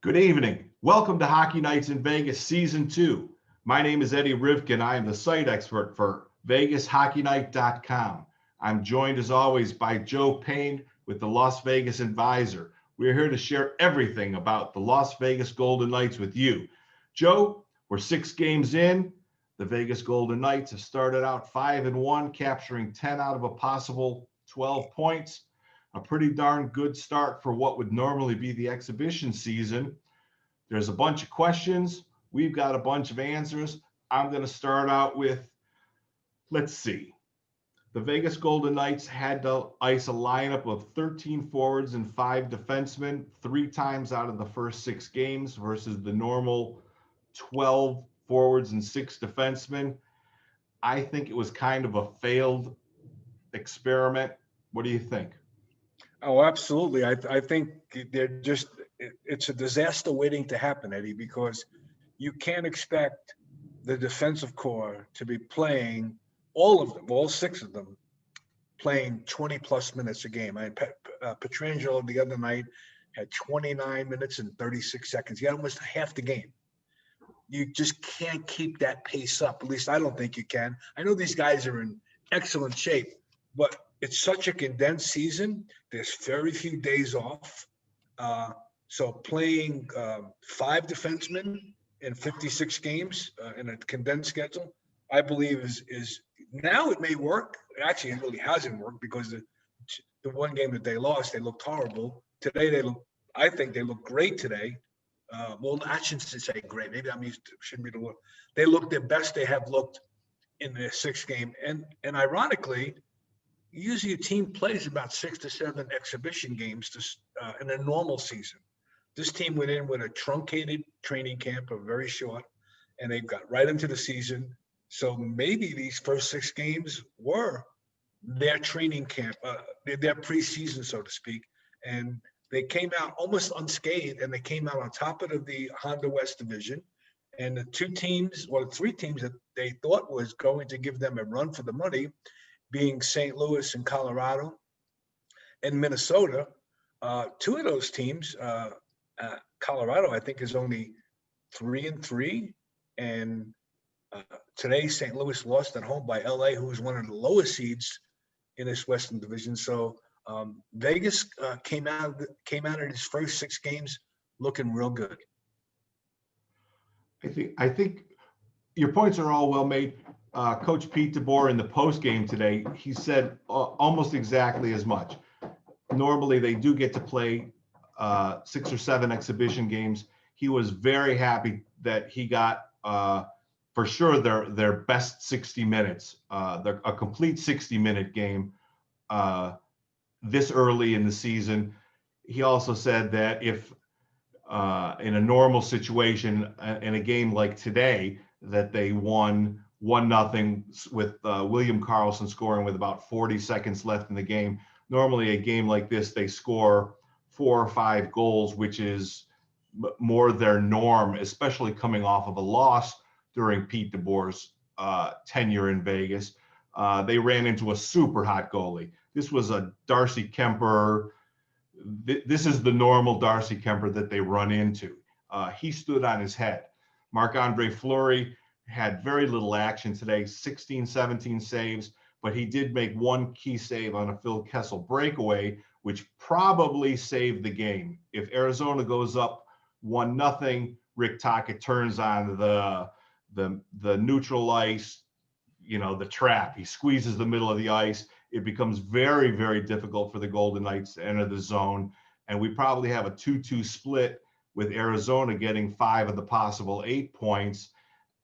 Good evening. Welcome to Hockey Nights in Vegas Season 2. My name is Eddie Rivkin. I am the site expert for VegasHockeyNight.com. I'm joined as always by Joe Payne with the Las Vegas Advisor. We're here to share everything about the Las Vegas Golden Knights with you. Joe, we're 6 games in. The Vegas Golden Knights have started out 5-1, capturing 10 out of a possible 12 points. A pretty darn good start for what would normally be the exhibition season. There's a bunch of questions. We've got a bunch of answers. I'm going to start out with, let's see. The Vegas Golden Knights had to ice a lineup of 13 forwards and 5 defensemen 3 times out of the first 6 games versus the normal 12 forwards and 6 defensemen. I think it was kind of a failed experiment. What do you think? Oh, absolutely. I think it's a disaster waiting to happen, Eddie, because you can't expect the defensive core to be playing, all of them, all 6 of them, playing 20 plus minutes a game. Pietrangelo the other night had 29 minutes and 36 seconds. He had almost half the game. You just can't keep that pace up. At least I don't think you can. I know these guys are in excellent shape, but it's such a condensed season. There's very few days off. So playing 5 defensemen in 56 games in a condensed schedule, I believe is now it may work. Actually, it really hasn't worked because the one game that they lost, they looked horrible. Today, I think they look great today. Well, I shouldn't say great. Maybe shouldn't be the word. They look their best they have looked in their 6th game. And ironically, usually a team plays about 6 to 7 exhibition games in a normal season. This team went in with a truncated training camp, very short, and they got right into the season. So maybe these first 6 games were their training camp, their preseason, so to speak. And they came out almost unscathed, and they came out on top of the Honda West division. And the 3 teams that they thought was going to give them a run for the money, being St. Louis and Colorado and Minnesota, 2 of those teams, Colorado, I think, is only 3-3. And today, St. Louis lost at home by LA, who was one of the lowest seeds in this Western Division. So Vegas came out of his first 6 games looking real good. I think your points are all well made. Coach Pete DeBoer in the post game today, he said almost exactly as much. Normally, they do get to play 6 or 7 exhibition games. He was very happy that he got for sure their best 60 minutes, a complete 60-minute game this early in the season. He also said that if in a normal situation in a game like today, that they won 1-0 with William Karlsson scoring with about 40 seconds left in the game. Normally, a game like this, they score 4 or 5 goals, which is more their norm, especially coming off of a loss during Pete DeBoer's tenure in Vegas. They ran into a super hot goalie. This was a Darcy Kemper. This is the normal Darcy Kemper that they run into. He stood on his head. Marc-Andre Fleury had very little action today, 16, 17 saves, but he did make one key save on a Phil Kessel breakaway, which probably saved the game. If Arizona goes up 1-0, Rick Tocchet turns on the neutral ice, the trap. He squeezes the middle of the ice. It becomes very, very difficult for the Golden Knights to enter the zone. And we probably have a 2-2 split with Arizona getting 5 of the possible 8 points.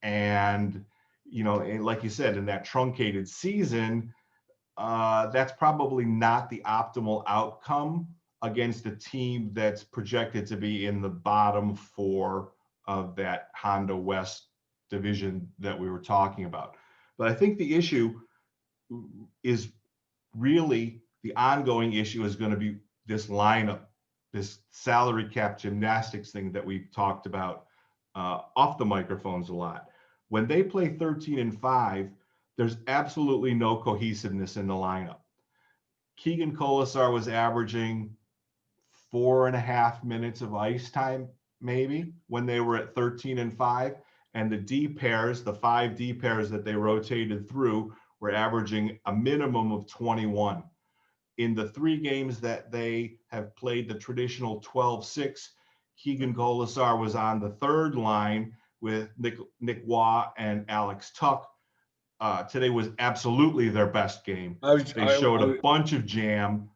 And, like you said, in that truncated season, that's probably not the optimal outcome against a team that's projected to be in the bottom 4 of that Honda West division that we were talking about. But I think the issue is really the ongoing issue is going to be this lineup, this salary cap gymnastics thing that we've talked about off the microphones a lot. When they play 13-5, there's absolutely no cohesiveness in the lineup. Keegan Colasar was averaging 4.5 minutes of ice time, maybe when they were at 13-5. And the D pairs, the 5 D pairs that they rotated through, were averaging a minimum of 21. In the 3 games that they have played the traditional 12-6, Keegan Golisar was on the 3rd line with Nick Waugh and Alex Tuck. Today was absolutely their best game. They showed a bunch of jam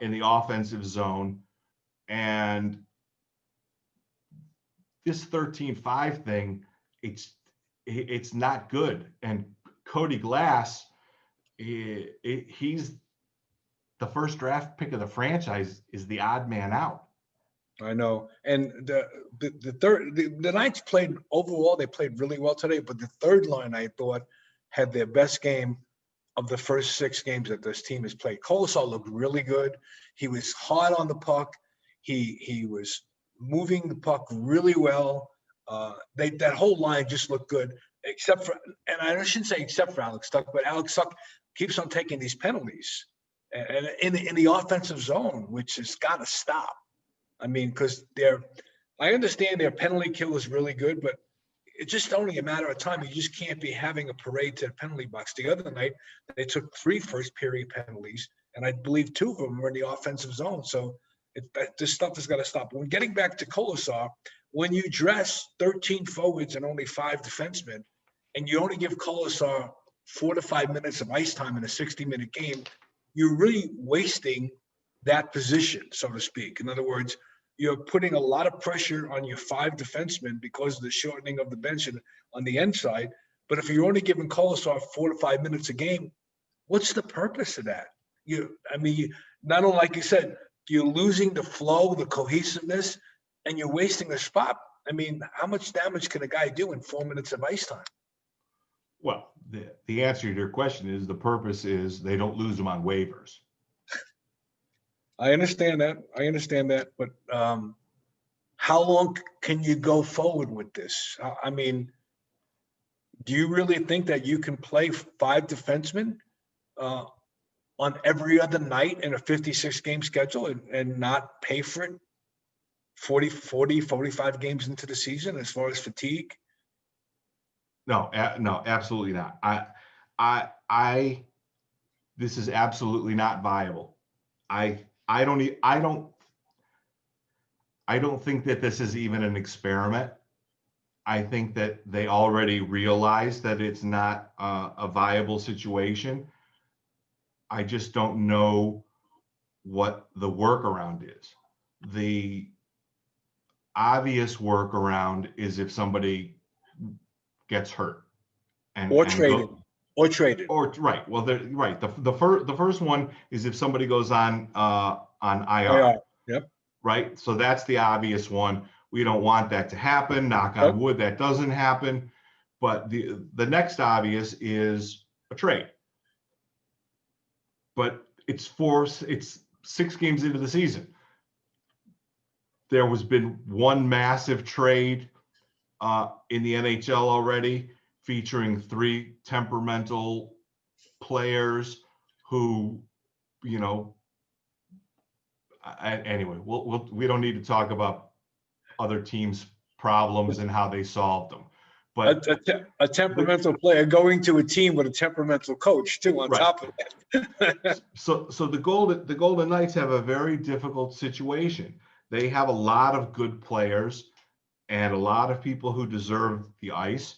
in the offensive zone. And this 13-5 thing, it's not good. And Cody Glass, he's the first draft pick of the franchise, is the odd man out. I know. And the Knights played overall, they played really well today, but the 3rd line, I thought, had their best game of the first 6 games that this team has played. Colasar looked really good. He was hard on the puck. He was moving the puck really well. That whole line just looked good, except for, and I shouldn't say except for Alex Tuck, but Alex Tuck keeps on taking these penalties and in the offensive zone, which has got to stop. I mean, because I understand their penalty kill is really good, but it's just only a matter of time. You just can't be having a parade to the penalty box. The other night, they took 3 first period penalties, and I believe 2 of them were in the offensive zone. So this stuff has got to stop. When getting back to Colasar, when you dress 13 forwards and only 5 defensemen, and you only give Colasar 4 to 5 minutes of ice time in a 60-minute game, you're really wasting that position, so to speak. In other words, you're putting a lot of pressure on your 5 defensemen because of the shortening of the bench on the end side. But if you're only giving Colasar 4 to 5 minutes a game, what's the purpose of that? Not only, like you said, you're losing the flow, the cohesiveness, and you're wasting a spot. I mean, how much damage can a guy do in 4 minutes of ice time? Well, the answer to your question is the purpose is they don't lose them on waivers. I understand that. But how long can you go forward with this? I mean, do you really think that you can play 5 defensemen on every other night in a 56-game schedule and not pay for it 45 games into the season as far as fatigue? No, absolutely not. This is absolutely not viable. I don't think that this is even an experiment. I think that they already realize that it's not a viable situation. I just don't know what the workaround is. The obvious workaround is if somebody gets hurt Or traded. Right. Well, right. The first one is if somebody goes on IR. Yep. Right. So that's the obvious one. We don't want that to happen. Knock on wood, that doesn't happen. But the next obvious is a trade. But it's 6 games into the season. There has been one massive trade in the NHL already, featuring 3 temperamental players who, anyway, we don't need to talk about other teams' problems and how they solved them. But a temperamental player going to a team with a temperamental coach too, on top of that. So the Golden Knights have a very difficult situation. They have a lot of good players and a lot of people who deserve the ice.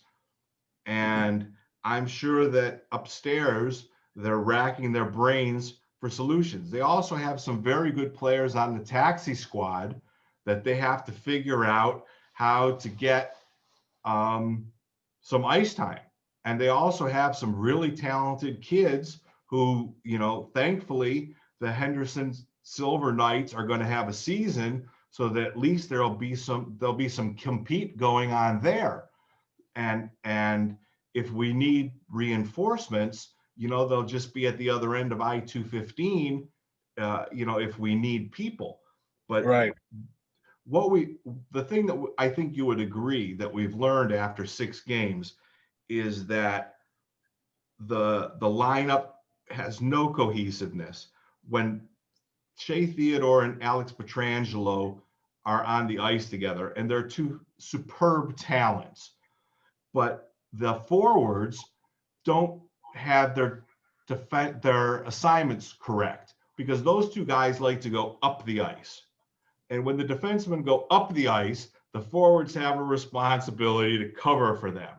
And I'm sure that upstairs, they're racking their brains for solutions. They also have some very good players on the taxi squad that they have to figure out how to get some ice time. And they also have some really talented kids who, thankfully, the Henderson Silver Knights are going to have a season so that at least there'll be some compete going on there. And if we need reinforcements, they'll just be at the other end of I-215, if we need people. But right. The thing that I think you would agree that we've learned after 6 games is that the lineup has no cohesiveness. When Shea Theodore and Alex Pietrangelo are on the ice together, and they're two superb talents. But the forwards don't have their assignments correct, because those two guys like to go up the ice. And when the defensemen go up the ice, the forwards have a responsibility to cover for them.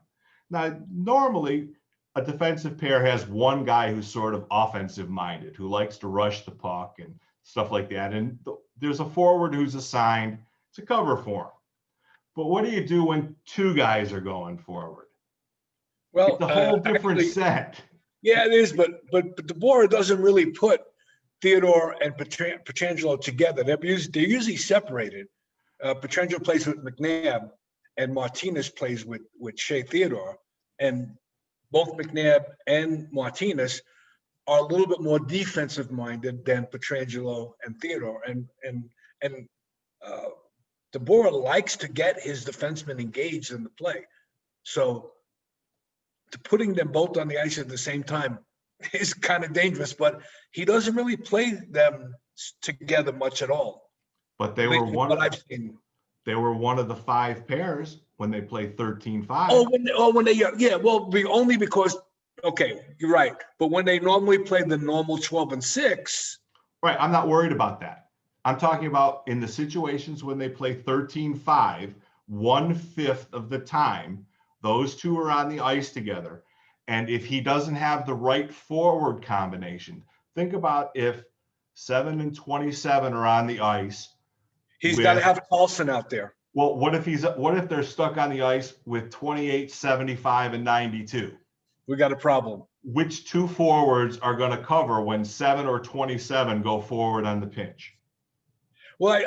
Now, normally, a defensive pair has one guy who's sort of offensive minded, who likes to rush the puck and stuff like that. And there's a forward who's assigned to cover for him. But what do you do when two guys are going forward? Well, It's a whole different actually, set. yeah, it is, but DeBoer doesn't really put Theodore and Pietrangelo together. They're usually separated. Pietrangelo plays with McNabb, and Martinez plays with Shea Theodore. And both McNabb and Martinez are a little bit more defensive minded than Pietrangelo and Theodore. And DeBoer likes to get his defensemen engaged in the play. So putting them both on the ice at the same time is kind of dangerous, but he doesn't really play them together much at all. But they were one. I've seen. They were one of the 5 pairs when they played 13-5. When they only because okay, you're right. But when they normally play the normal 12 and 6. Right, I'm not worried about that. I'm talking about in the situations when they play 13-5, 1/5 of the time, those two are on the ice together. And if he doesn't have the right forward combination, think about if 7 and 27 are on the ice. He's got to have Carlson out there. Well, what if they're stuck on the ice with 28, 75, and 92? We got a problem. Which two forwards are going to cover when 7 or 27 go forward on the pinch? Well,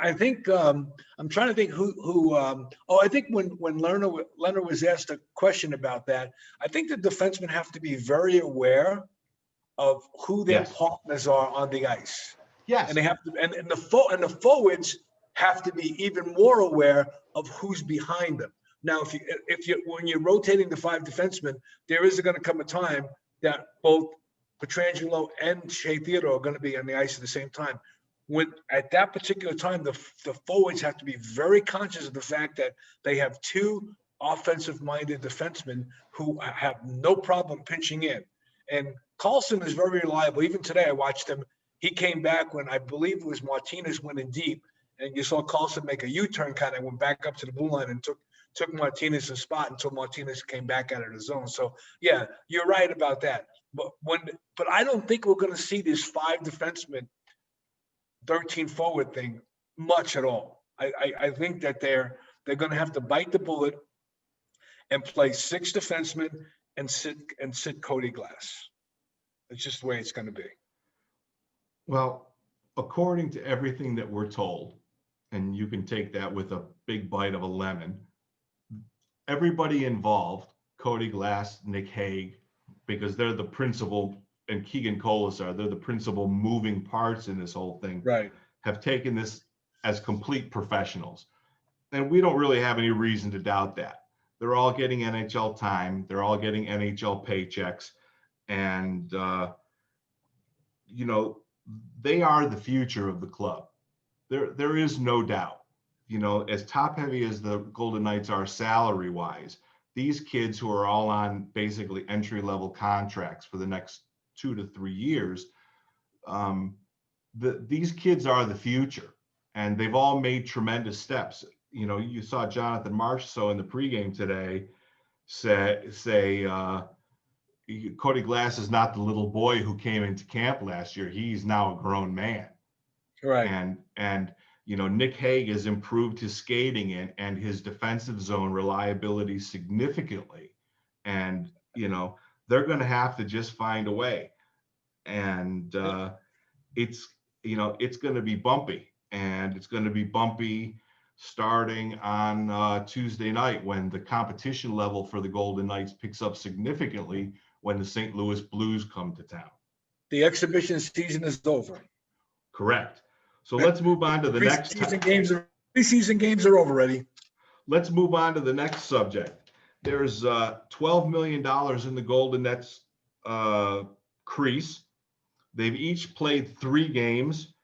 I think I'm trying to think who. I think when Leonard was asked a question about that, I think the defensemen have to be very aware of who their partners are on the ice. Yes, and they have to, and the forwards have to be even more aware of who's behind them. Now, when you're rotating the 5 defensemen, there is going to come a time that both Pietrangelo and Shea Theodore are going to be on the ice at the same time. When at that particular time, the forwards have to be very conscious of the fact that they have 2 offensive-minded defensemen who have no problem pinching in. And Carlson is very reliable. Even today, I watched him. He came back when I believe it was Martinez went in deep, and you saw Carlson make a U-turn, kind of went back up to the blue line and took Martinez's spot until Martinez came back out of the zone. So yeah, you're right about that. But I don't think we're going to see this 5 defensemen 13 forward thing much at all. I think that they're going to have to bite the bullet and play 6 defensemen and sit Cody Glass. It's just the way it's going to be. Well, according to everything that we're told, and you can take that with a big bite of a lemon, everybody involved, Cody Glass, Nick Hague, because they're the principal, and Keegan Colasar, they're the principal moving parts in this whole thing, right, have taken this as complete professionals. And we don't really have any reason to doubt that. They're all getting NHL time. They're all getting NHL paychecks. And, they are the future of the club. There is no doubt. As top heavy as the Golden Knights are salary wise, these kids who are all on basically entry level contracts for the next 2 to 3 years, these kids are the future, and they've all made tremendous steps. You saw Jonathan Marchessault in the pregame today say Cody Glass is not the little boy who came into camp last year. He's now a grown man. Right. And Nick Hague has improved his skating and his defensive zone reliability significantly. And, they're going to have to just find a way. And it's going to be bumpy. And it's going to be bumpy starting on Tuesday night, when the competition level for the Golden Knights picks up significantly when the St. Louis Blues come to town. The exhibition season is over. Correct. So let's move on to the next. Preseason games are over, Eddie. Let's move on to the next subject. There's $12 million in the Golden Nets crease. They've each played 3 games.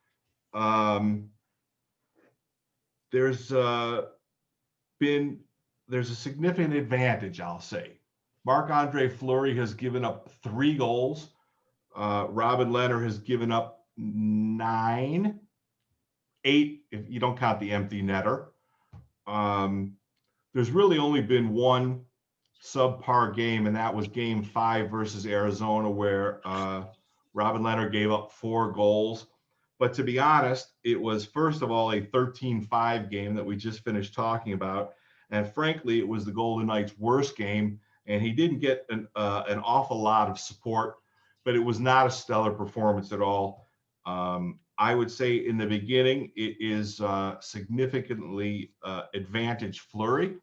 there's there's a significant advantage, I'll say. Marc-Andre Fleury has given up 3 goals. Robin Lehner has given up 9, 8 if you don't count the empty netter. There's really only been one subpar game, and that was Game 5 versus Arizona, where Robin Lehner gave up 4 goals. But to be honest, it was, first of all, a 13-5 game that we just finished talking about. And frankly, it was the Golden Knights' worst game, and he didn't get an awful lot of support, but it was not a stellar performance at all. I would say in the beginning, it is significantly advantage Fleury.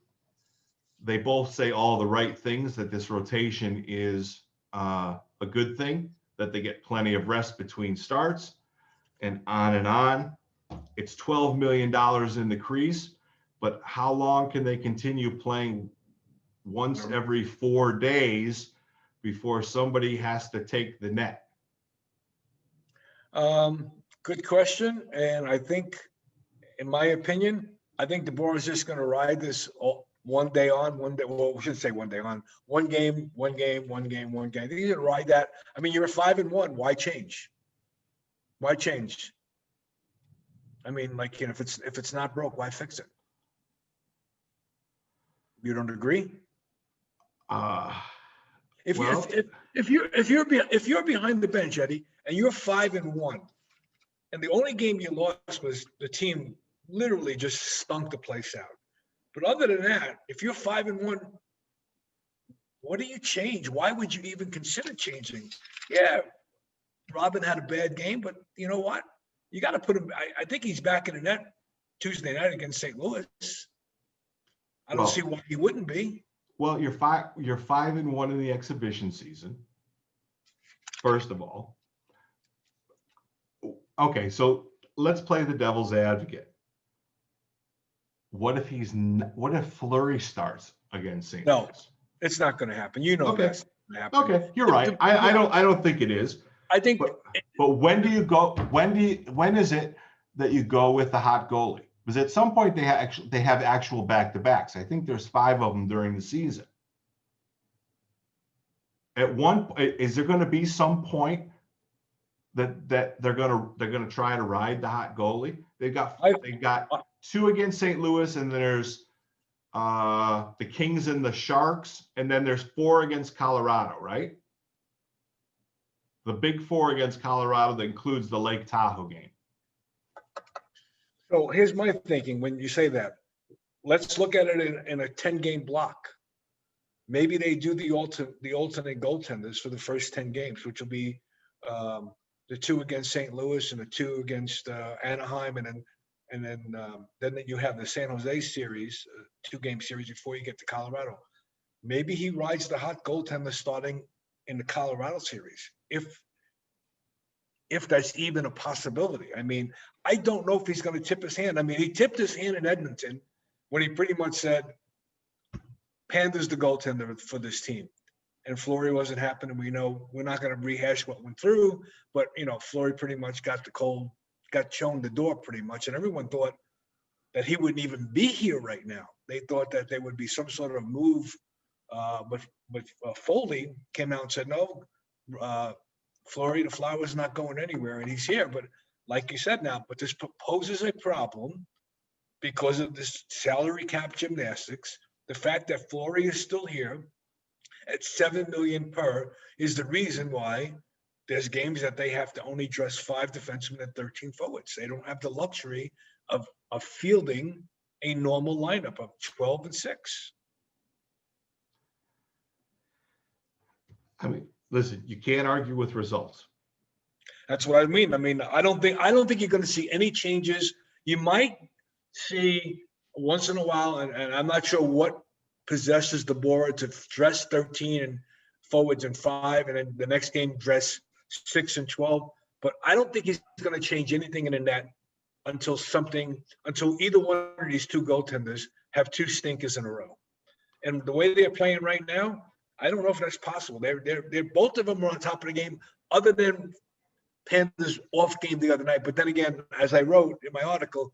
They both say all the right things, that this rotation is a good thing, that they get plenty of rest between starts, and on and on. It's $12 million in the crease, but how long can they continue playing once every 4 days before somebody has to take the net? Good question. And I think, in my opinion, I think the board is just going to ride this one day on, one day. Well, we shouldn't say one day on. One game, one game, one game, one game. They're going to ride that. I mean, you're at 5-1. Why change? Why change? I mean, like, you know, if it's not broke, why fix it? You don't agree? If you're behind the bench, Eddie, and you're 5-1, and the only game you lost was the team literally just stunk the place out. But other than that, if you're 5-1, what do you change? Why would you even consider changing? Yeah, Robin had a bad game, but you know what? You got to put him. I think he's back in the net Tuesday night against St. Louis. I don't see why he wouldn't be. Well, you're 5-1 in the exhibition season. First of all, okay, so let's play the devil's advocate. What if Fleury starts against St. Louis? No, it's not going to happen. You know, okay. That's not going to happen. Okay, you're right. I don't think it is. I think. But when do you go? When is it that you go with the hot goalie? Because at some point they have actual back-to-backs. I think there's 5 of them during the season. At one, is there going to be some point that they're going to try to ride the hot goalie? They got 2 against St. Louis, and there's the Kings and the Sharks, and then there's 4 against Colorado, right? The big 4 against Colorado that includes the Lake Tahoe game. So here's my thinking when you say that. Let's look at it in a 10-game block. Maybe they do the alternate goaltenders for the first 10 games, which will be the 2 against St. Louis and the 2 against Anaheim, and then you have the San Jose series, 2-game series before you get to Colorado. Maybe he rides the hot goaltender starting in the Colorado series, if that's even a possibility. I mean, I don't know if he's going to tip his hand. I mean, he tipped his hand in Edmonton when he pretty much said, Panda's the goaltender for this team. And Fleury wasn't happening. We know we're not going to rehash what went through, but, you know, Fleury pretty much got shown the door pretty much. And everyone thought that he wouldn't even be here right now. They thought that there would be some sort of move. But Foley came out and said, no, Fleury, the Flower's not going anywhere, and he's here. But like you said now, but this poses a problem because of this salary cap gymnastics. The fact that Fleury is still here at $7 million per is the reason why there's games that they have to only dress 5 defensemen and 13 forwards. They don't have the luxury of fielding a normal lineup of 12 and 6. I mean, listen, you can't argue with results. That's what I mean. I mean, I don't think you're going to see any changes. You might see once in a while, and I'm not sure what possesses the board to dress 13 and forwards and 5, and then the next game dress 6 and 12. But I don't think he's going to change anything in the net until either one of these 2 goaltenders have 2 stinkers in a row. And the way they're playing right now, I don't know if that's possible. They're both of them are on top of the game, other than Panthers off game the other night. But then again, as I wrote in my article,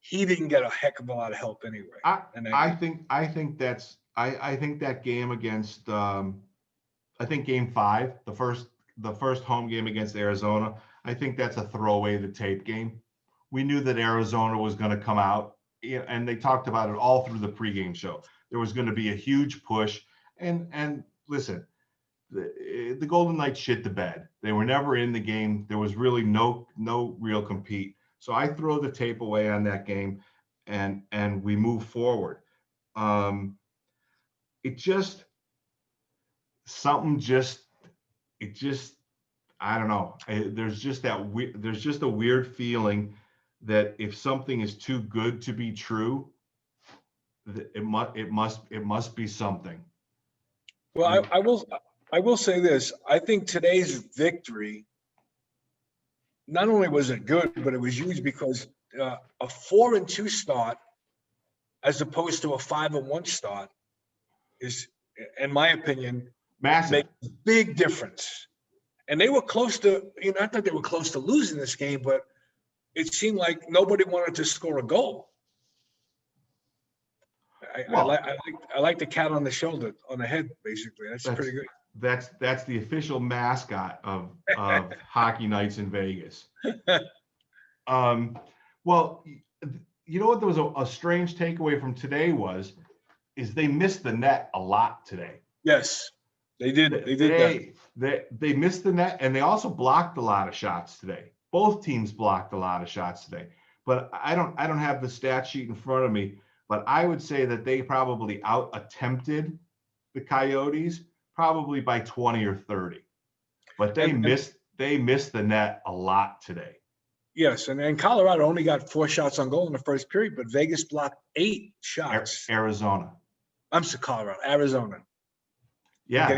he didn't get a heck of a lot of help anyway. I think that game against I think game 5, the first home game against Arizona, I think that's a throwaway the tape game. We knew that Arizona was going to come out, and they talked about it all through the pregame show. There was going to be a huge push, and listen, the Golden Knights shit the bed. They were never in the game. There was really no real compete. So I throw the tape away on that game, and we move forward. It just I don't know. There's just a weird feeling that if something is too good to be true, it must be something. Well, I will say this. I think today's victory, not only was it good, but it was huge because a 4-2 start, as opposed to a 5-1 start, is, in my opinion, Massive. makes a big difference. And they were close to, I thought they were close to losing this game, but it seemed like nobody wanted to score a goal. I like the cat on the shoulder, on the head, basically. That's pretty good. That's the official mascot of Hockey Nights in Vegas. Well, you know what? There was a strange takeaway from today is they missed the net a lot today. Yes, they did. They did that. They missed the net, and they also blocked a lot of shots today. Both teams blocked a lot of shots today. But I don't have the stat sheet in front of me, but I would say that they probably out attempted the Coyotes probably by 20 or 30. But they missed the net a lot today. Yes, and Colorado only got 4 shots on goal in the first period, but Vegas blocked 8 shots. Arizona. I'm sorry, Colorado, Arizona. Yeah,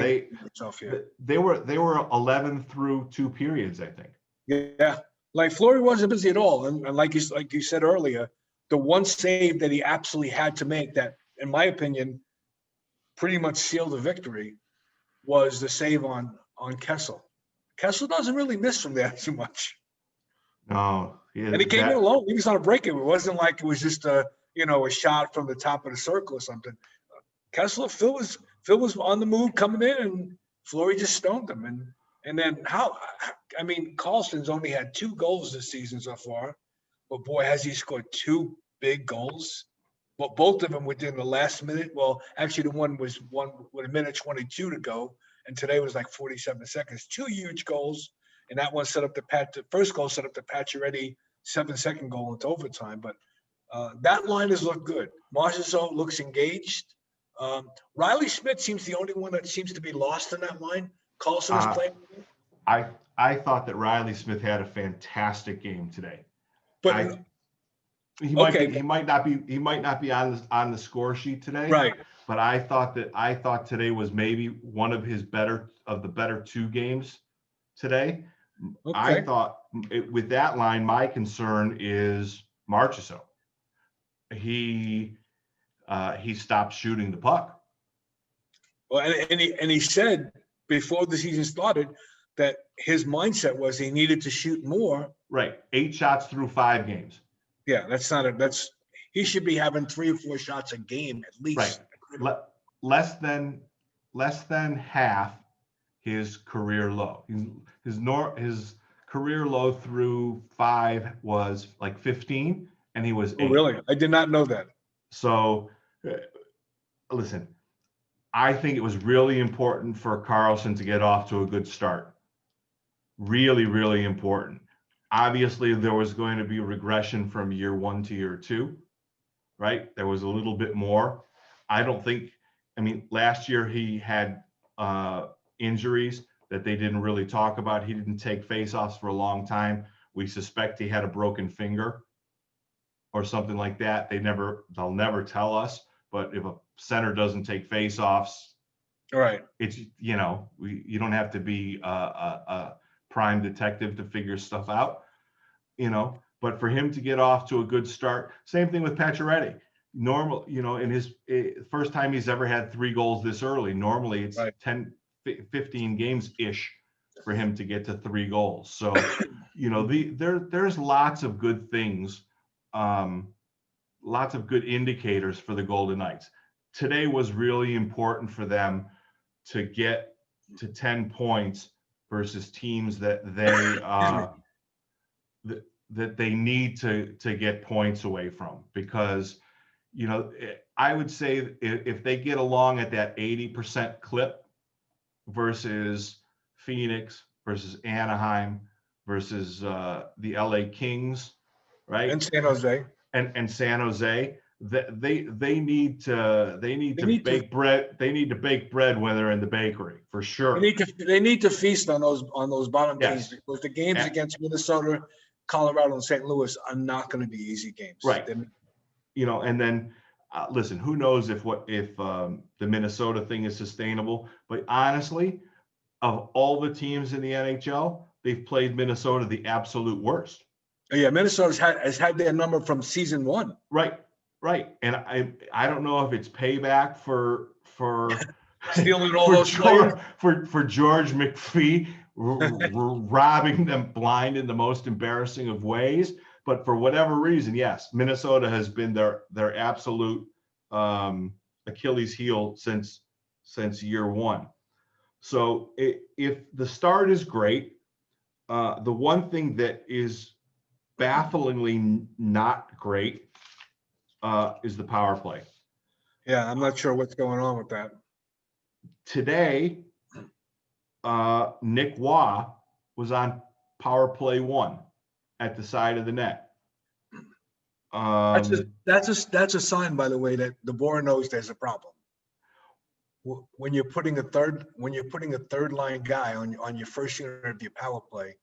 they were 11 through 2 periods, I think. Yeah, like Fleury wasn't busy at all, and like you said earlier, the one save that he absolutely had to make that, in my opinion, pretty much sealed the victory was the save on Kessel. Kessel doesn't really miss from there too much. No, and he came in alone. He was on a breakaway. It wasn't like it was just a shot from the top of the circle or something. Kessler, Phil was on the move coming in, and Fleury just stoned him. And then Carlson's only had 2 goals this season so far, but boy, has he scored 2 big goals. But both of them within the last minute. Well, actually, the one was with a minute 22 to go, and today was like 47 seconds. 2 huge goals, and that one set up the first goal set up the Pacioretty 7-second goal into overtime. But that line has looked good. Marchessault looks engaged. Riley Smith seems the only one that seems to be lost in that line. Carlson is playing. I thought that Riley Smith had a fantastic game today. But he might not be on the score sheet today. Right. But I thought today was maybe one of his better 2 games today. Okay. I thought with that line, my concern is Marchessault. He stopped shooting the puck. Well, and he said before the season started that his mindset was he needed to shoot more. Right, 8 shots through 5 games. Yeah, he should be having 3 or 4 shots a game at least. Right, less than half his career low. His career low through 5 was like 15, and he was 8. Oh, really? I did not know that. So, listen, I think it was really important for Carlson to get off to a good start. Really, really important. Obviously, there was going to be regression from year 1 to year 2, right? There was a little bit more. Last year he had injuries that they didn't really talk about. He didn't take faceoffs for a long time. We suspect he had a broken finger or something like that. They'll never tell us. But if a center doesn't take faceoffs, right, it's you don't have to be a prime detective to figure stuff out, But for him to get off to a good start, same thing with Pacioretty. Normal, in his first time he's ever had 3 goals this early. Normally it's right. 10, 15 games ish for him to get to 3 goals. So, there's lots of good things lots of good indicators for the Golden Knights. Today was really important for them to get to 10 points versus teams that they need to get points away from, because, you know, I would say if they get along at that 80% clip versus Phoenix, versus Anaheim, versus the LA Kings, right? And San Jose. And San Jose, that they need to bake bread. They need to bake bread when they're in the bakery, for sure. They need to feast on those bottom Yes. teams, because the games against Minnesota, Colorado, and St. Louis are not going to be easy games. Right. You know, and then listen, who knows if the Minnesota thing is sustainable? But honestly, of all the teams in the NHL, they've played Minnesota the absolute worst. Yeah, Minnesota has had their number from season 1. Right. And I don't know if it's payback for stealing all those players for George McPhee robbing them blind in the most embarrassing of ways, but for whatever reason, yes, Minnesota has been their absolute Achilles heel since year one. So if the start is great, the one thing that is bafflingly not great is the power play. Yeah, I'm not sure what's going on with that. Today, Nick Waugh was on power play 1 at the side of the net. That's a sign, by the way, that DeBoer knows there's a problem. When you're putting a third line guy on your first unit of your power play,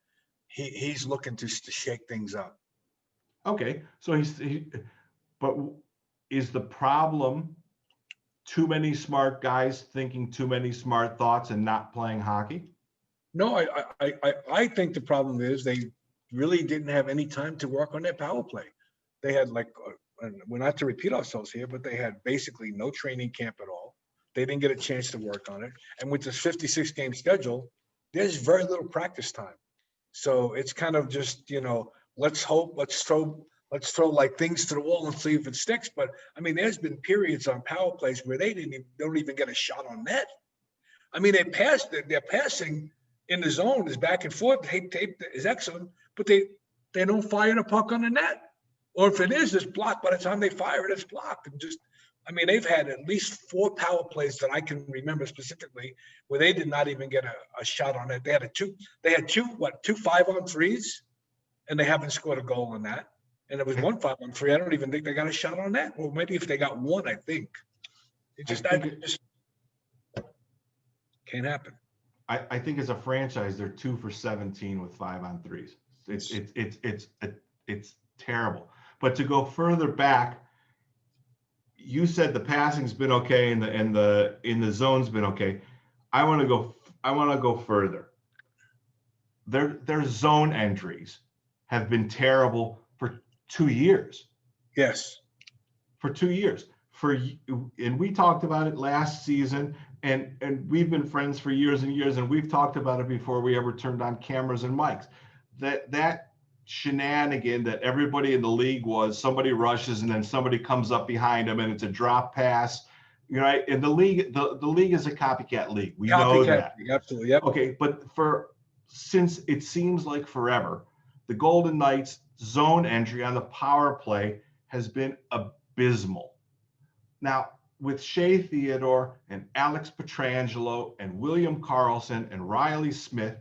he's looking to shake things up. Okay, so but is the problem too many smart guys thinking too many smart thoughts and not playing hockey? No, I think the problem is they really didn't have any time to work on their power play. They had, like, and we're not to repeat ourselves here, but they had basically no training camp at all. They didn't get a chance to work on it. And with this 56 game schedule, there's very little practice time. So it's kind of just, let's hope, let's throw like things to the wall and see if it sticks. But I mean, there's been periods on power plays where they don't even get a shot on net. I mean, their passing in the zone is back and forth. Tape is excellent, but they don't fire the puck on the net. Or if it is, it's blocked. By the time they fire it, it's blocked. And they've had at least 4 power plays that I can remember specifically where they did not even get a shot on it. They had two 5-on-3s, and they haven't scored a goal on that. And it was 1 5-on-3. I don't even think they got a shot on that. Well, maybe if they got one, I think. It just can't happen. I think as a franchise, they're 2 for 17 with 5-on-3s. It's terrible. But to go further back, you said the passing's been okay and the zone's been okay. I want to go further. Their zone entries have been terrible for 2 years. Yes. For 2 years. And we talked about it last season, and we've been friends for years and years, and we've talked about it before we ever turned on cameras and mics. That shenanigan that everybody in the league was, somebody rushes and then somebody comes up behind them and it's a drop pass, right? And the league is a copycat league. We know that. Absolutely. Yep. Okay, but since it seems like forever, the Golden Knights zone entry on the power play has been abysmal. Now, with Shea Theodore and Alex Pietrangelo and William Karlsson and Riley Smith,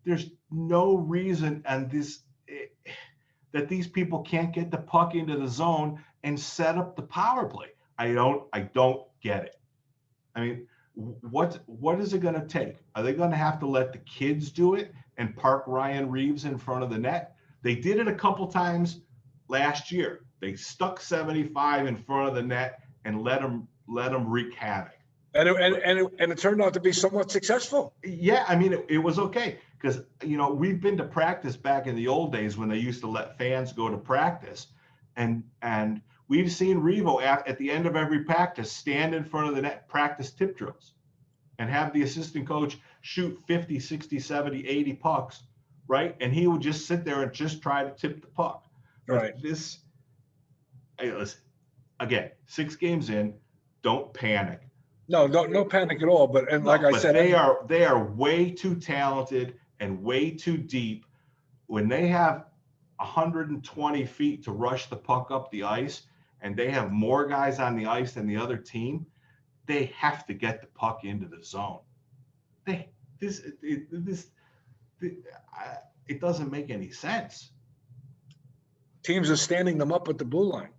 there's no reason that these people can't get the puck into the zone and set up the power play. I don't get it. I mean, what is it going to take? Are they going to have to let the kids do it and park Ryan Reeves in front of the net? They did it a couple times last year. They stuck 75 in front of the net and let them wreak havoc. And it turned out to be somewhat successful. Yeah, I mean, it was okay because, we've been to practice back in the old days when they used to let fans go to practice. And we've seen Revo at the end of every practice stand in front of the net, practice tip drills, and have the assistant coach shoot 50, 60, 70, 80 pucks, right? And he would just sit there and just try to tip the puck. Right. Listen, again, 6 games in, don't panic. No panic at all. But like I But said, they are way too talented and way too deep. When they have 120 feet to rush the puck up the ice, and they have more guys on the ice than the other team, they have to get the puck into the zone. It doesn't make any sense. teams are standing them up at the blue line.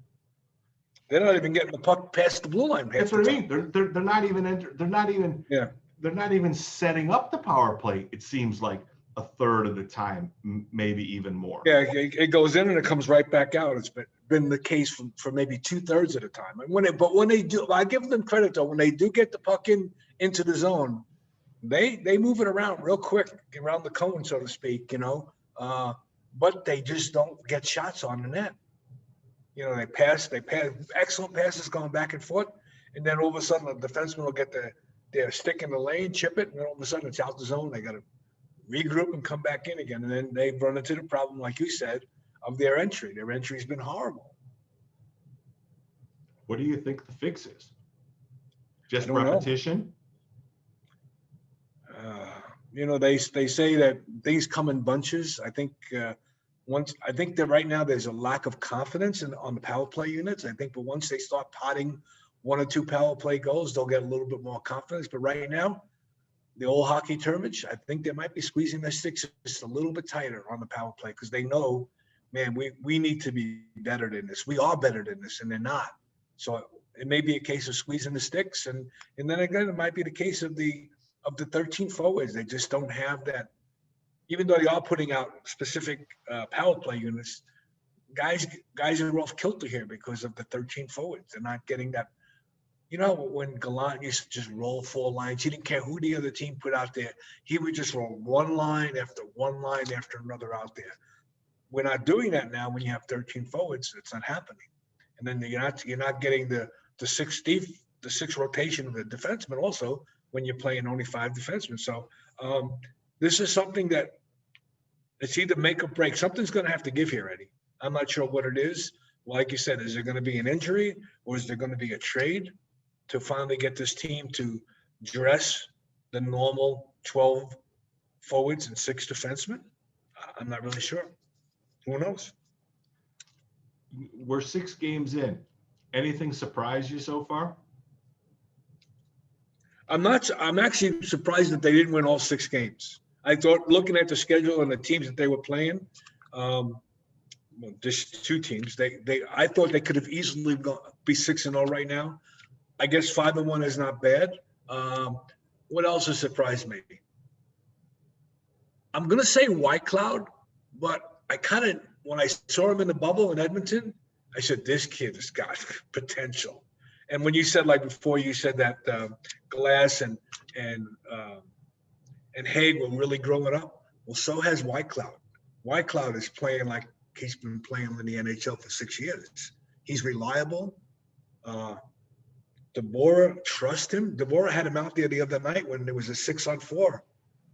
They're not even getting the puck past the blue line. That's what I mean. They're not even Yeah. They're not even setting up the power play. It seems like a third of the time, maybe even more. Yeah, it goes in and it comes right back out. It's been the case for maybe 2/3 of the time. And when they do, I give them credit though. When they do get the puck into the zone, they move it around real quick, around the cone, so to speak. But they just don't get shots on the net. They pass excellent passes going back and forth, and then all of a sudden the defenseman will get their stick in the lane, chip it, and then all of a sudden it's out the zone. They got to regroup and come back in again, and then they run into the problem, like you said, of their entry. Their entry's been horrible. What do you think the fix is? Just I don't know. repetition? They say that things come in bunches. I think that right now there's a lack of confidence on the power play units. I think, but once they start potting 1 or 2 power play goals, they'll get a little bit more confidence. But right now, the old hockey termage, I think they might be squeezing their sticks just a little bit tighter on the power play because they know, man, we need to be better than this. We are better than this, and they're not. So it may be a case of squeezing the sticks, and then again, it might be the case of the 13 forwards. They just don't have that. Even though they are putting out specific power play units, guys are off kilter here because of the 13 forwards. They're not getting that. When Gallant used to just roll 4 lines, he didn't care who the other team put out there. He would just roll one line after another out there. We're not doing that now. When you have 13 forwards, it's not happening. And then you're not getting the six rotation of the defensemen also when you're playing only 5 defensemen. So this is something that it's either make or break. Something's going to have to give here, Eddie. I'm not sure what it is. Like you said, is there going to be an injury or is there going to be a trade to finally get this team to dress the normal 12 forwards and 6 defensemen? I'm not really sure. Who knows? We're 6 games in. Anything surprise you so far? I'm actually surprised that they didn't win all 6 games. I thought, looking at the schedule and the teams that they were playing, just 2 teams, I thought they could have easily be 6-0 right now. I guess 5-1 is not bad. What else has surprised me? I'm going to say White Cloud, but when I saw him in the bubble in Edmonton, I said, this kid has got potential. And when you said, like before, you said that Glass and Haig were really growing up. Well, so has White Cloud. White Cloud is playing like he's been playing in the NHL for 6 years. He's reliable. DeBoer, trust him. DeBoer had him out there the other night when there was a 6-on-4.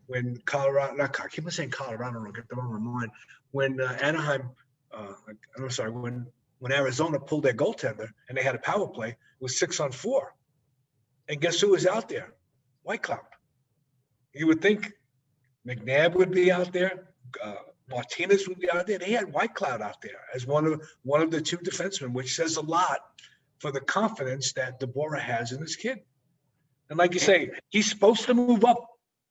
When Colorado, I keep on saying Colorado, I'll get them on my mind. When Anaheim, when Arizona pulled their goaltender and they had a power play, it was 6-on-4. And guess who was out there? White Cloud. You would think McNabb would be out there, Martinez would be out there. They had White Cloud out there as one of the 2 defensemen, which says a lot for the confidence that DeBoer has in this kid. And like you say, he's supposed to move up,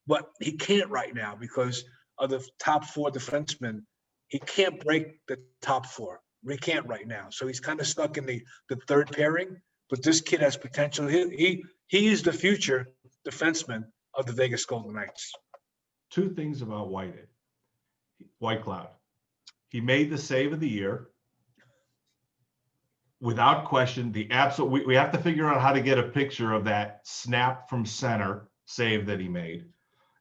but he can't right now because of the top 4 defensemen. He can't break the top 4. He can't right now. So he's kind of stuck in the 3rd pairing, but this kid has potential. He is the future defenseman of the Vegas Golden Knights. 2 things about White Cloud. He made the save of the year. Without question, we have to figure out how to get a picture of that snap from center save that he made.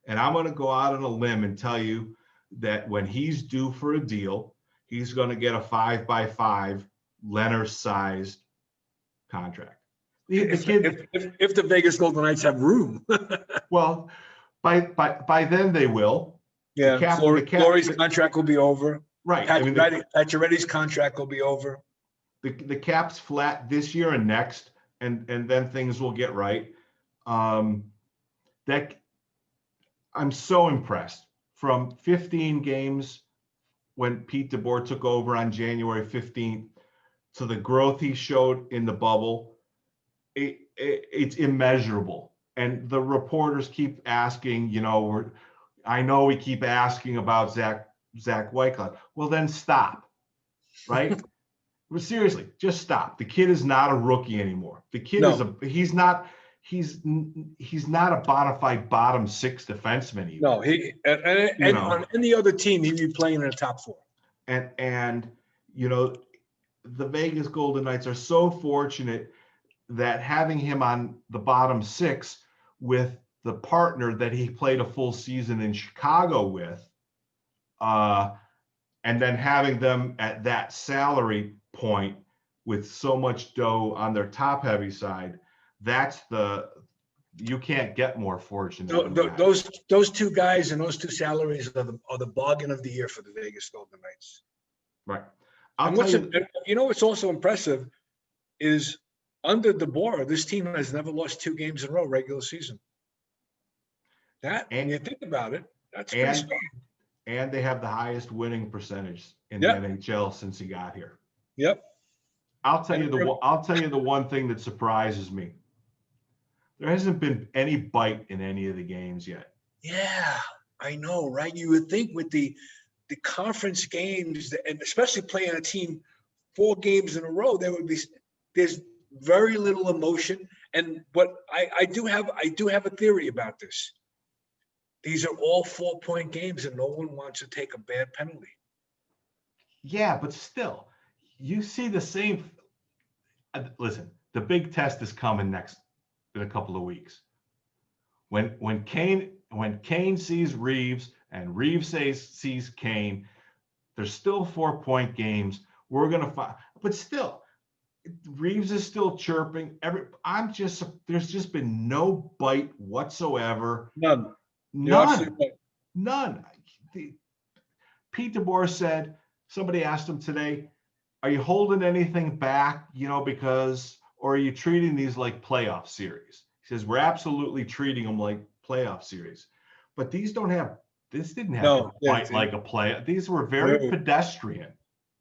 And I'm going to go out on a limb and tell you that when he's due for a deal, he's going to get a 5x5 Leonard-sized contract. If the Vegas Golden Knights have room. Well, by then they will. Yeah, Fleury's contract will be over. Right. Pacioretty's contract will be over. the cap's flat this year and next, and then things will get right. That I'm so impressed. From 15 games when Pete DeBoer took over on January 15th to the growth he showed in the bubble, it's immeasurable. And the reporters keep asking, I know we keep asking about Zach Whitecloud. Well, then stop, right? But seriously, just stop. The kid is not a rookie anymore. The kid No. he's not a bona fide bottom six defenseman even. No, and on any other team, he'd be playing in the top four. And the Vegas Golden Knights are so fortunate that having him on the bottom six with the partner that he played a full season in Chicago with, and then having them at that salary point with so much dough on their top heavy side, you can't get more fortunate. Those two guys and those two salaries are the bargain of the year for the Vegas Golden Knights. Right. What's also impressive is under DeBoer, this team has never lost 2 games in a row regular season. When you think about it, that's pretty strong. And they have the highest winning percentage in the NHL since he got here. Yep. I'll tell you the one thing that surprises me. There hasn't been any bite in any of the games yet. Yeah, I know, right? You would think with the conference games, and especially playing a team 4 games in a row, there's very little emotion. But I do have a theory about this. These are all 4-point games, and no one wants to take a bad penalty. Yeah, but still, you see the same. Listen, the big test is coming next in a couple of weeks. When Kane sees Reeves and Reeves sees Kane, there's still 4-point games. We're gonna find, but still, Reeves is still chirping. There's just been no bite whatsoever. None. None. Pete DeBoer said, somebody asked him today, are you holding anything back, or are you treating these like playoff series? He says, we're absolutely treating them like playoff series. But this didn't have to bite like a play. These were very pedestrian.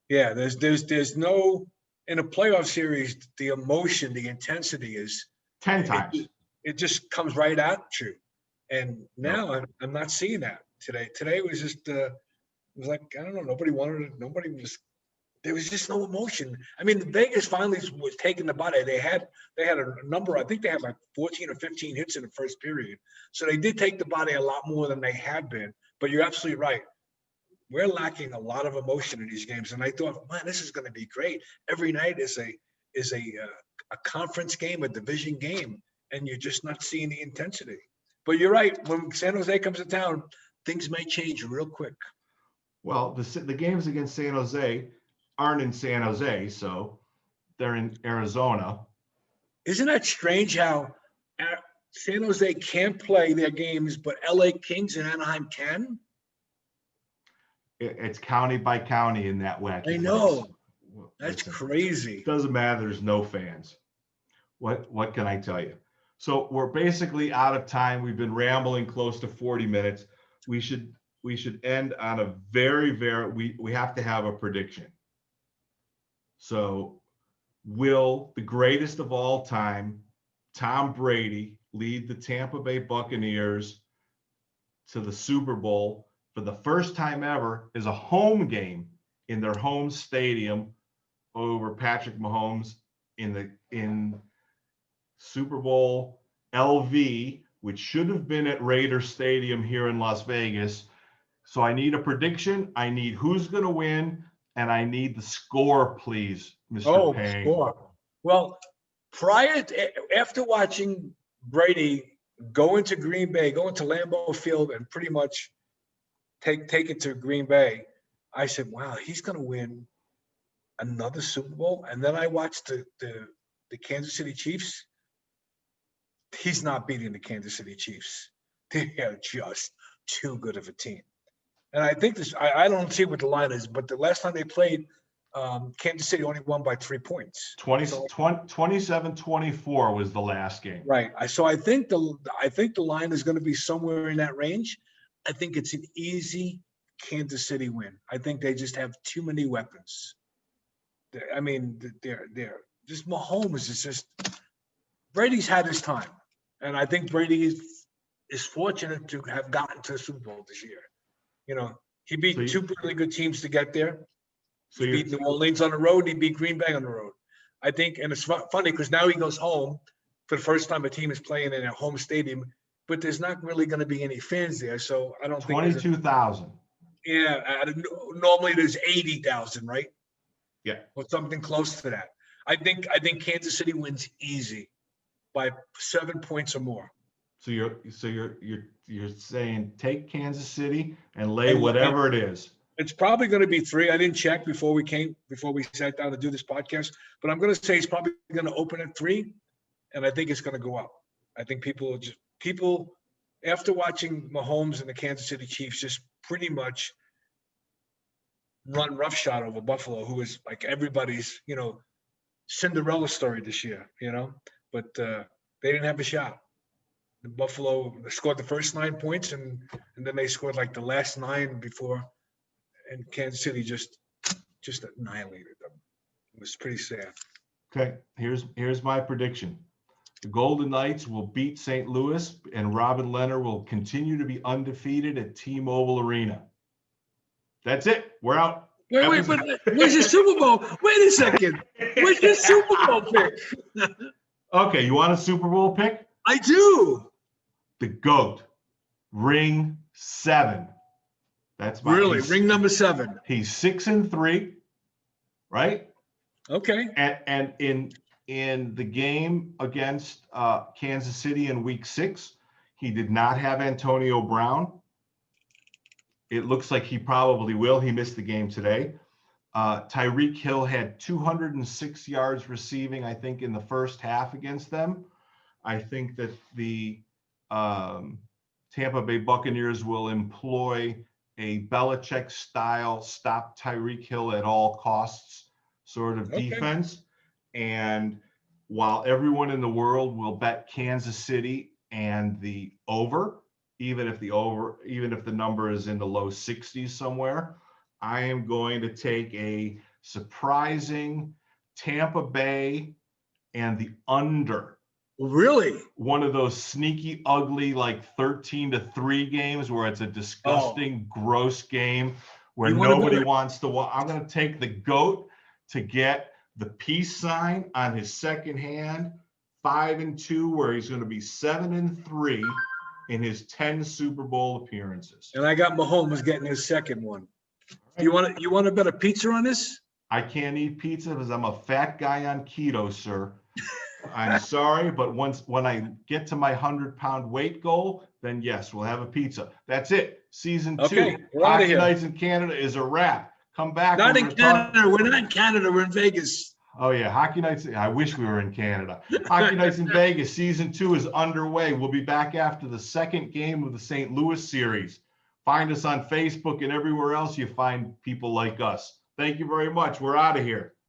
Yeah, there's no, in a playoff series, the emotion, the intensity is 10 times. It just comes right at you. And now I'm not seeing that today. Today was just, it was like, I don't know, nobody wanted it. There was just no emotion. I mean, Vegas finally was taking the body. They had a number, I think they had like 14 or 15 hits in the first period. So they did take the body a lot more than they had been. But you're absolutely right. We're lacking a lot of emotion in these games. And I thought, man, this is going to be great. Every night is a conference game, a division game, and you're just not seeing the intensity. But you're right. When San Jose comes to town, things may change real quick. Well, the games against San Jose aren't in San Jose, so they're in Arizona. Isn't that strange how San Jose can't play their games, but LA Kings and Anaheim can? It's county by county in that way. I know. That's crazy. It doesn't matter. There's no fans. What can I tell you? So we're basically out of time. We've been rambling close to 40 minutes. We should end on a we have to have a prediction. So will the greatest of all time, Tom Brady, lead the Tampa Bay Buccaneers to the Super Bowl for the first time ever as a home game in their home stadium over Patrick Mahomes in Super Bowl LV, which should have been at Raider Stadium here in Las Vegas. So I need a prediction. I need who's going to win, and I need the score, please, Mr. Payne. Score. Well, after watching Brady go into Green Bay, go into Lambeau Field, and pretty much take it to Green Bay, I said, wow, he's going to win another Super Bowl. And then I watched the Kansas City Chiefs. He's not beating the Kansas City Chiefs. They are just too good of a team. And I think I don't see what the line is, but the last time they played, Kansas City only won by 3 points. 27-24 was the last game. Right. So I think the line is going to be somewhere in that range. I think it's an easy Kansas City win. I think they just have too many weapons. They're just Mahomes is just Brady's had his time, and I think Brady is fortunate to have gotten to the Super Bowl this year. You know, he beat two really good teams to get there. He beat New Orleans on the road. He beat Green Bay on the road. I think, and it's funny because now he goes home for the first time. A team is playing in a home stadium, but there's not really going to be any fans there. So I don't think 22,000. Yeah, normally there's 80,000, right? Yeah, or something close to that. I think Kansas City wins easy by 7 points or more. So you're saying take Kansas City and lay whatever it is. It's probably going to be 3. I didn't check before we sat down to do this podcast, but I'm going to say it's probably going to open at 3, and I think it's going to go up. I think people after watching Mahomes and the Kansas City Chiefs just pretty much run roughshod over Buffalo, who is like everybody's, Cinderella story this year, but they didn't have a shot. The Buffalo scored the first 9 points and then they scored like the last 9 before, and Kansas City just annihilated them. It was pretty sad. Okay, here's my prediction. The Golden Knights will beat St. Louis, and Robin Leonard will continue to be undefeated at T-Mobile Arena. That's it. We're out. Wait, but where's your Super Bowl? Wait a second. Where's your Super Bowl pick? Okay, you want a Super Bowl pick? I do. The GOAT, ring 7. That's my ring number 7. He's 6-3, right? Okay. And in the game against Kansas City in Week 6, he did not have Antonio Brown. It looks like he probably will. He missed the game today. Tyreek Hill had 206 yards receiving, I think, in the first half against them. I think that the Tampa Bay Buccaneers will employ a Belichick-style stop Tyreek Hill at all costs sort of defense. And while everyone in the world will bet Kansas City and the over, even if the number is in the low 60s somewhere, I am going to take a surprising Tampa Bay and the under. Really? One of those sneaky, ugly, like 13-3 games where it's a disgusting, gross game where nobody wants to watch. I'm going to take the GOAT to get the peace sign on his second hand, 5-2, where he's going to be 7-3 in his 10 Super Bowl appearances. And I got Mahomes getting his second one. You want to bet a pizza on this? I can't eat pizza because I'm a fat guy on keto, sir. I'm sorry, but when I get to my 100-pound weight goal, then yes, we'll have a pizza. That's it. Season 2. Hockey Nights in Canada is a wrap. Come back. Not in Canada. We're not in Canada. We're in Vegas. Oh, yeah. Hockey Nights. I wish we were in Canada. Hockey Nights in Vegas. Season 2 is underway. We'll be back after the second game of the St. Louis series. Find us on Facebook and everywhere else you find people like us. Thank you very much. We're out of here.